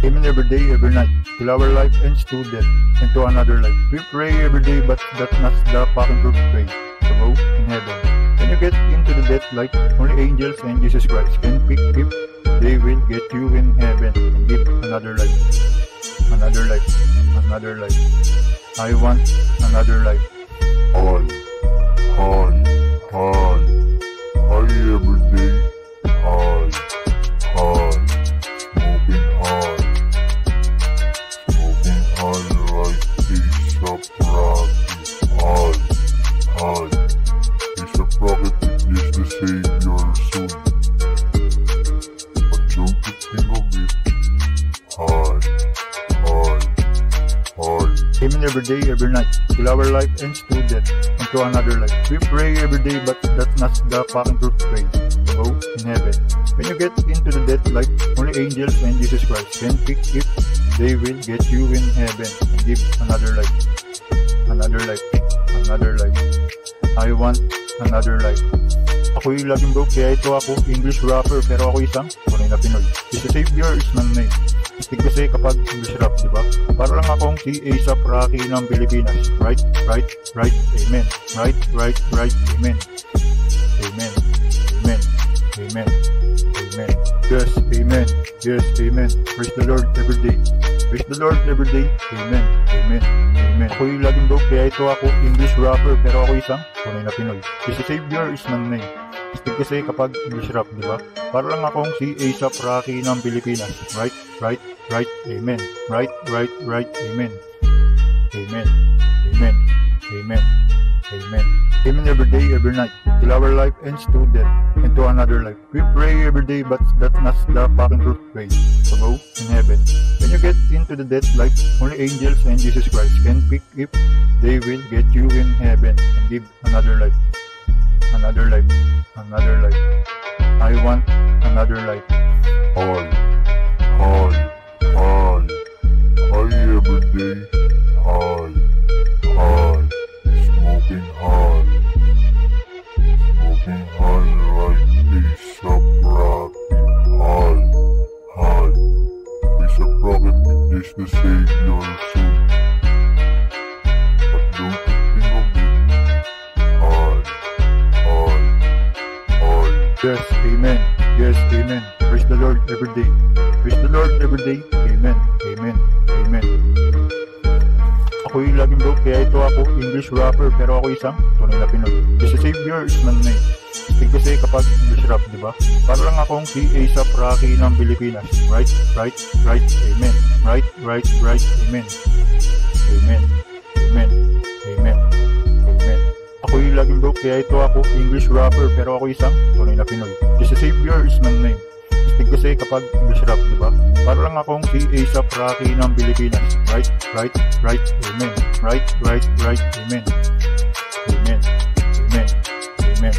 Amen every day, every night, till our life ends to death, into another life. We pray every day, but that's not the fucking truth way to go in heaven. When you get into the death light, only angels and Jesus Christ can pick if they will get you in heaven and give another life. Another life, another life. I want another life. Hi every day. Hi, smoking high like A$AP Rocky. Hi, A$AP Rocky is the savior soon, but don't you think of it? Hi. Amen every day, every night, till our life ends to death, into another life. We pray every day, but that's not the fucking truth way to go in heaven. When you get into the death light, only angels and Jesus Christ can pick if they will get you in heaven and give another life. Another life, another life. I want another life. Ako'y laging broke, kaya ito ako, English rapper, pero ako isang tunay na Pinoy. Is the savior is my name. Istig kasi kapag English rap, diba? Para lang akong si A$AP Rocky ng Pilipinas. Right, amen. Right, amen. Amen. Yes, amen. Praise the Lord every day. Amen. Ako'y laging broke, kaya ito ako, English rapper, pero ako isang tunay na Pinoy. Is the savior is my name. Istig kasi kapag English rap, diba? Para lang akong si A$AP Rocky ng Pilipinas. Right, amen. Right, amen. Amen every day, every night, till our life ends to death, into another life. We pray every day, but that's not the fucking truth way to go in heaven. When you get into the death life, only angels and Jesus Christ can pick if they will get you in heaven and give another life. Another life. I want another life. Hi every day. Hi, smoking high like A$AP Rocky. Hi, A$AP Rocky is the savior soon, but don't you think of it? Hi. Yes, amen. Praise the Lord every day. Amen. Ako'y laging broke, kaya ito ako, English rapper, pero ako isang tunay na Pinoy. Is the savior is my name. Istig kasi kapag English rap, diba? Para lang akong si A$AP Rocky ng Pilipinas. Right, amen. Right, amen. Amen. Ako'y laging broke, kaya ito ako, English rapper, pero ako isang tunay na Pinoy. Is the savior is my name. Istig kasi kapag English rap, diba? Para lang akong si A$AP Rocky ng Pilipinas. Right, amen. Right, amen. Amen.